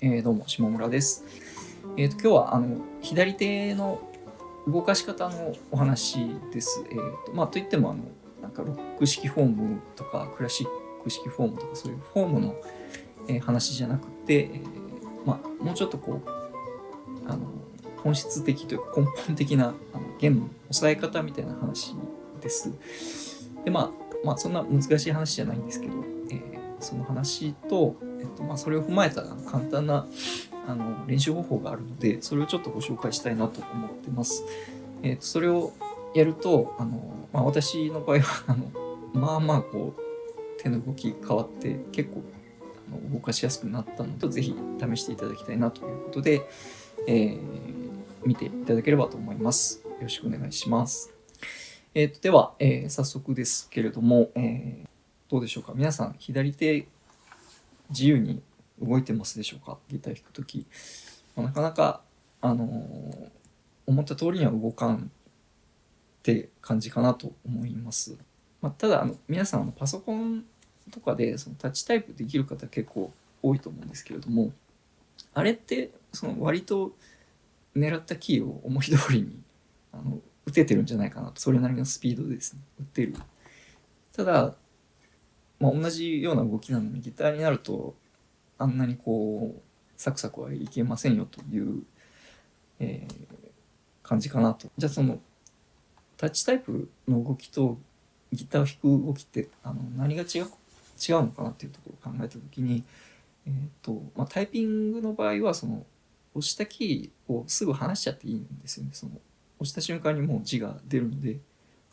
どうも、下村です。今日は左手の動かし方のお話です。といってもなんかロック式フォームとかクラシック式フォームとかそういうフォームの、話じゃなくて、もうちょっと本質的というか根本的な弦の押さえ方みたいな話です。で、そんな難しい話じゃないんですけど、その話と、それを踏まえた簡単な練習方法があるので、それをちょっとご紹介したいなと思ってます。それをやると、私の場合は手の動き変わって結構動かしやすくなったので、ぜひ試していただきたいなということで、見ていただければと思います。よろしくお願いします。では、早速ですけれども、どうでしょうか。皆さん、左手自由に動いてますでしょうか。ギター弾くとき。なかなか、思った通りには動かんって感じかなと思います。ただ皆さんパソコンとかでそのタッチタイプできる方結構多いと思うんですけれども、あれってその割と狙ったキーを思い通りに打ててるんじゃないかなと。それなりのスピードでですね、打てる。ただ、同じような動きなのにギターになるとあんなにサクサクはいけませんよという、感じかなと。じゃあそのタッチタイプの動きとギターを弾く動きって何が違うのかなっていうところを考えた時に、タイピングの場合はその押したキーをすぐ離しちゃっていいんですよね。その押した瞬間にもう字が出るので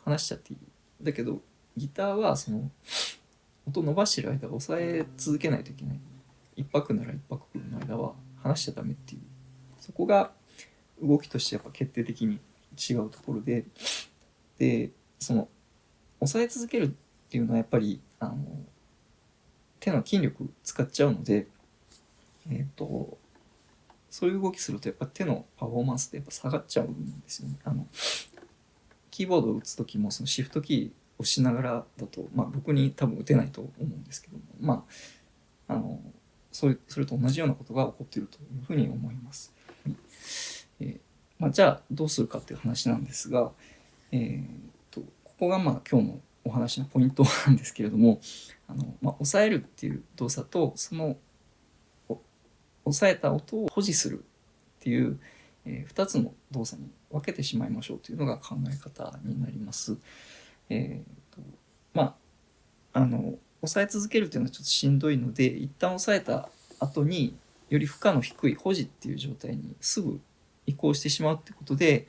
離しちゃっていい。だけどギターはその音伸ばしてる間は押さえ続けないといけない。一拍なら一拍の間は離しちゃダメっていう、そこが動きとしてやっぱ決定的に違うところで、その押さえ続けるっていうのはやっぱり手の筋力使っちゃうので、そういう動きするとやっぱ手のパフォーマンスってやっぱ下がっちゃうんですよね。キーボードを打つ時もそのシフトキーを押しながらだと、僕に多分打てないと思うんですけども、それと同じようなことが起こっているというふうに思います。じゃあどうするかっていう話なんですが、ここが今日のお話のポイントなんですけれども、押さえるっていう動作とその押さえた音を保持するっていう、2つの動作に分けてしまいましょうというのが考え方になります。押さえ続けるっていうのはちょっとしんどいので、一旦押さえた後により負荷の低い保持っていう状態にすぐ移行してしまうってことで、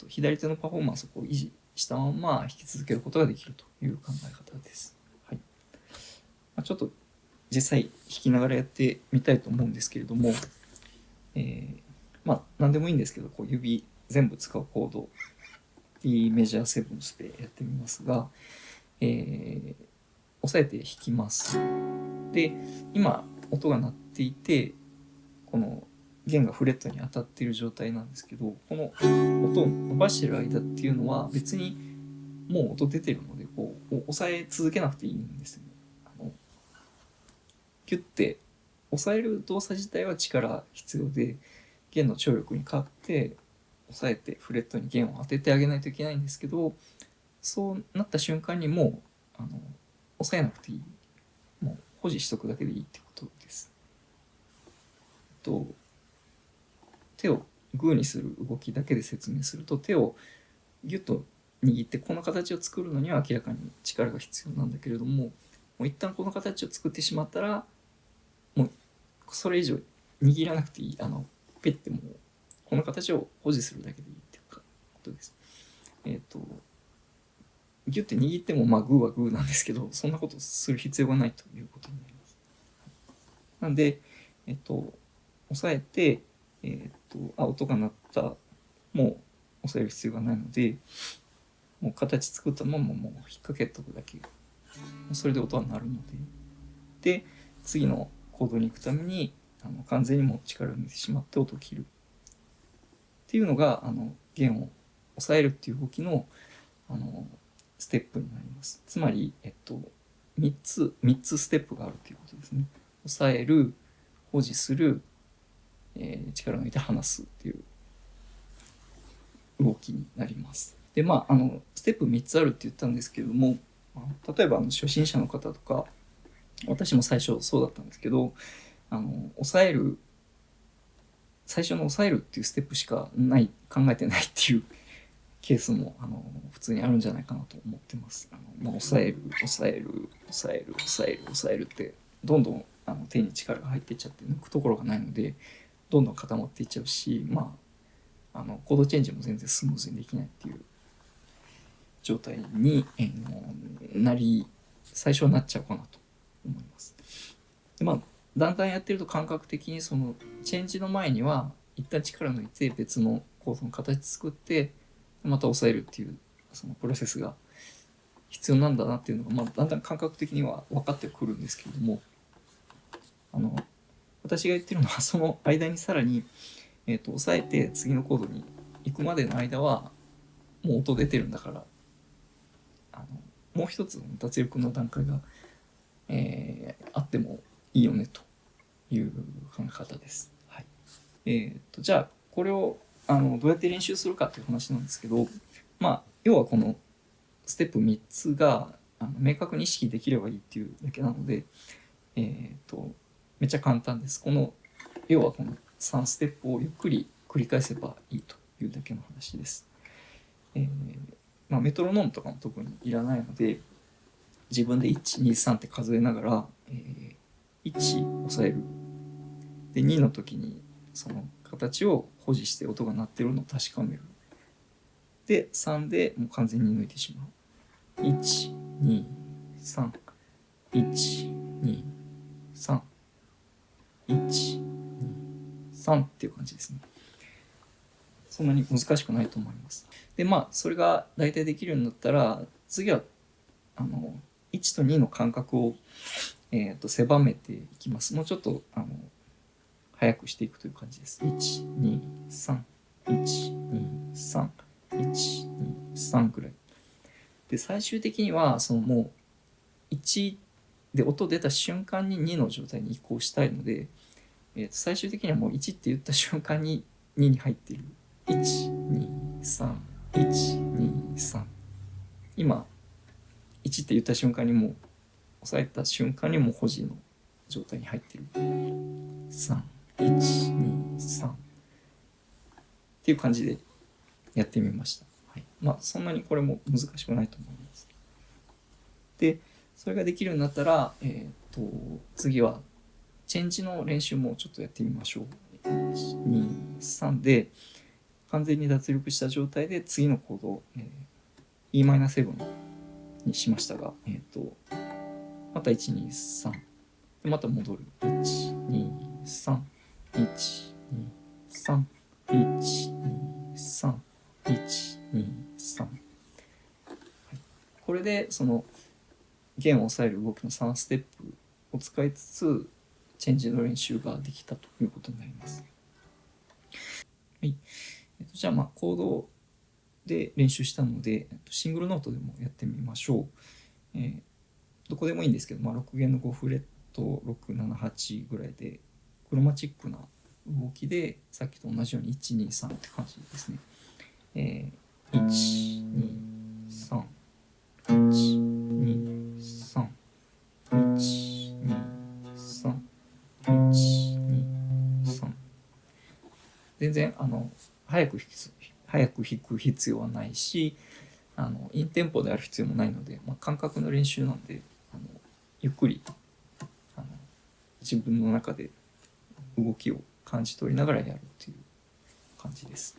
左手のパフォーマンスを維持したまま弾き続けることができるという考え方です。はい。ちょっと実際弾きながらやってみたいと思うんですけれども、何でもいいんですけど、指全部使うコード D メジャーセブンスでやってみますが、押さえて弾きます。で、今音が鳴っていて、この弦がフレットに当たっている状態なんですけど、この音を伸ばしてる間っていうのは別にもう音出てるので押さえ続けなくていいんですよね。キュッて押さえる動作自体は力必要で、弦の張力に勝って押さえてフレットに弦を当ててあげないといけないんですけど、そうなった瞬間にもう押さえなくていい、もう保持しとくだけでいいってことです。手をグーにする動きだけで説明すると、手をギュッと握ってこの形を作るのには明らかに力が必要なんだけれども、もう一旦この形を作ってしまったらもうそれ以上握らなくていい、ペッてもうこの形を保持するだけでいいっていうことです。ギュッて握ってもグーはグーなんですけど、そんなことする必要がないということになります。なんで押さえて、音が鳴った、もう押さえる必要がないので、もう形作ったままもう引っ掛けとくだけ、それで音は鳴るので、次のコードに行くために完全にもう力を抜いてしまって音を切るっていうのが弦を押さえるっていう動きのステップになります。つまり3つステップがあるということですね。押さえる、保持する、力を抜いて離すっていう動きになります。でステップ3つあるって言ったんですけれども、例えば初心者の方とか、私も最初そうだったんですけど、最初の抑えるっていうステップしか考えてないっていうケースも普通にあるんじゃないかなと思ってます。抑えるってどんどん手に力が入っていっちゃって抜くところがないのでどんどん固まっていっちゃうし、コードチェンジも全然スムーズにできないっていう状態に、最初はなっちゃうかなと思います。でだんだんやってると感覚的にそのチェンジの前には一旦力抜いて別のコードの形作ってまた抑えるっていうそのプロセスが必要なんだなっていうのが、だんだん感覚的には分かってくるんですけれども、私が言ってるのはその間にさらに、抑えて次のコードに行くまでの間はもう音出てるんだからもう一つの脱力の段階が、あってもいいよねという考え方です。はい。じゃあこれをどうやって練習するかっていう話なんですけど、要はこのステップ3つが明確に意識できればいいっていうだけなので、めっちゃ簡単です。要はこの3ステップをゆっくり繰り返せばいいというだけの話です。メトロノームとかも特にいらないので自分で123って数えながら、1抑えるで2の時にその形を保持して音が鳴ってるのを確かめるで3でもう完全に抜いてしまう123 123 123っていう感じですね。そんなに難しくないと思います。でそれが大体できるようになったら次は1と2の間隔を、狭めていきます。もうちょっと早くしていくという感じです。123 123 123ぐらいで最終的にはもう1で音出た瞬間に2の状態に移行したいので、最終的にはもう1って言った瞬間に2に入っている123 123今1って言った瞬間にもう押さえた瞬間にもう保持の状態に入ってる3123っていう感じでやってみました。はい、そんなにこれも難しくないと思います。でそれができるようになったら、次はチェンジの練習もちょっとやってみましょう。123で完全に脱力した状態で次のコードを、Em7にしましたが、また123でまた戻る123 123 123 123これでその弦を押さえる動きの3ステップを使いつつチェンジの練習ができたということになります。はい。じゃあコードで練習したのでシングルノートでもやってみましょう。どこでもいいんですけど、6弦の5フレット678ぐらいでクロマチックな動きでさっきと同じように123って感じですね。123 123 123 123全然早く弾く必要はないしインテンポである必要もないので、感覚の練習なんでゆっくり自分の中で動きを感じ取りながらやるっていう感じです。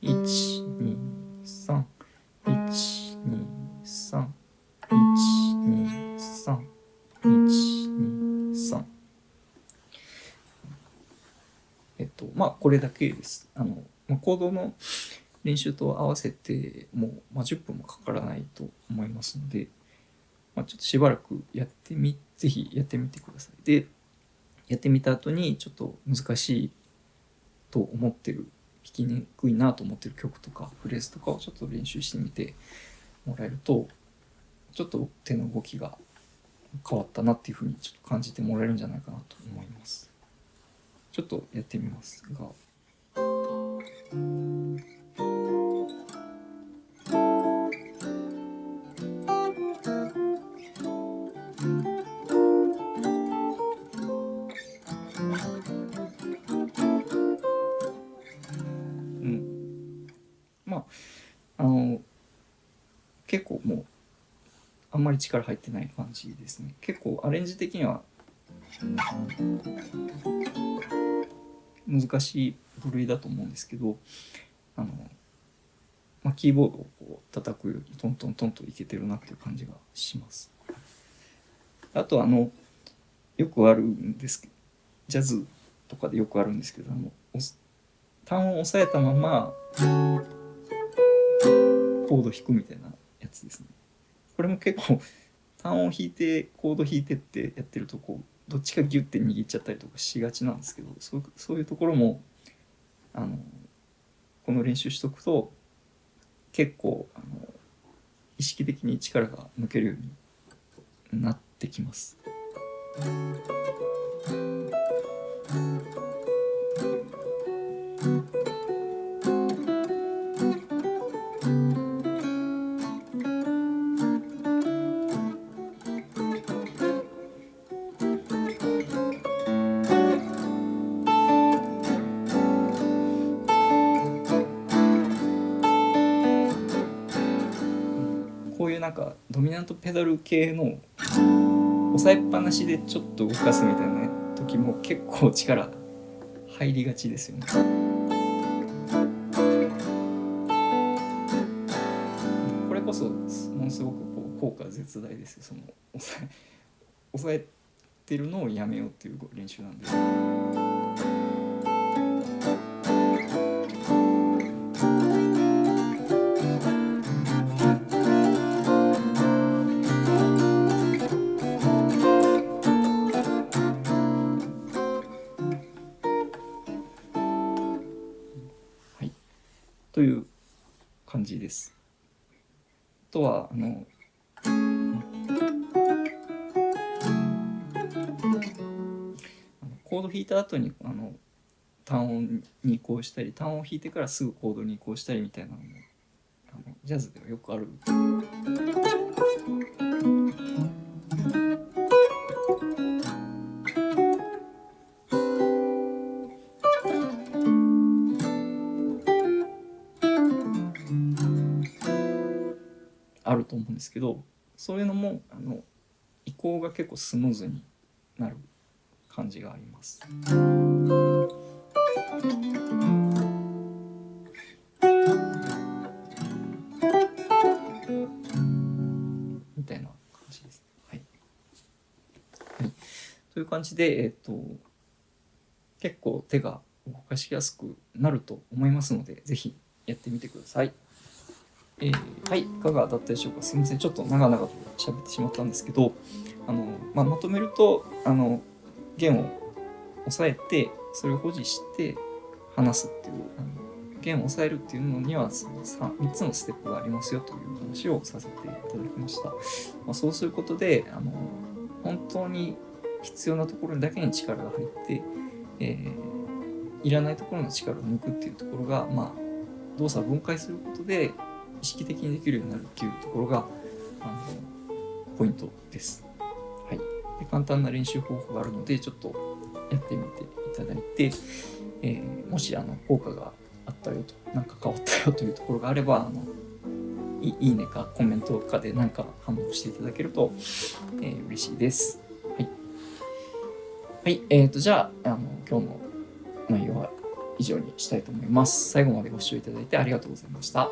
123 123 123 123これだけです。コードの練習と合わせてもう、10分もかからないと思いますので、ちょっとしばらくぜひやってみてください。で、やってみた後にちょっと難しいと思ってる弾きにくいなと思ってる曲とかフレーズとかをちょっと練習してみてもらえると、ちょっと手の動きが変わったなっていうふうにちょっと感じてもらえるんじゃないかなと思います。ちょっとやってみますが、結構もうあんまり力入ってない感じですね。結構アレンジ的には難しい部類だと思うんですけど、キーボードをこう叩くようにトントントンといけてるなっていう感じがします。あとよくあるんですけど、ジャズとかでよくあるんですけど、単音を押さえたままコード弾くみたいなやつですね。これも結構単音弾いてコード弾いてってやってるとこうどっちかギュッて握っちゃったりとかしがちなんですけど、そういうところもこの練習しとくと結構意識的に力が抜けるようになってきます。こういうなんかドミナントペダル系の押さえっぱなしでちょっと動かすみたいな時も結構力入りがちですよね。これこそものすごくこう効果絶大ですよ。その押さえてるのをやめようっていう練習なんで。という感じです。あとはコード弾いた後に単音に移行したり、単音を弾いてからすぐコードに移行したりみたいなのもジャズではよくある。あると思うんですけど、そういうのも移行が結構スムーズになる感じがあります。みたいな感じです。はい。はい、という感じで、結構手が動かしやすくなると思いますので、ぜひやってみてください。はい、いかがだったでしょうか。すみません、ちょっと長々と喋ってしまったんですけど、まとめると弦を押さえてそれを保持して離すっていう弦を押さえるっていうのにはその 3つのステップがありますよという話をさせていただきました。そうすることで本当に必要なところにだけに力が入って、いらないところの力を抜くっていうところが、動作を分解することで意識的にできるようになるっていうところがポイントです。はい、で簡単な練習方法があるのでちょっとやってみていただいて、もし効果があったよと、なんか変わったよというところがあればいいねかコメントかで何か反応していただけると、嬉しいです。はい、はい、じゃあ今日の内容は以上にしたいと思います。最後までご視聴いただいてありがとうございました。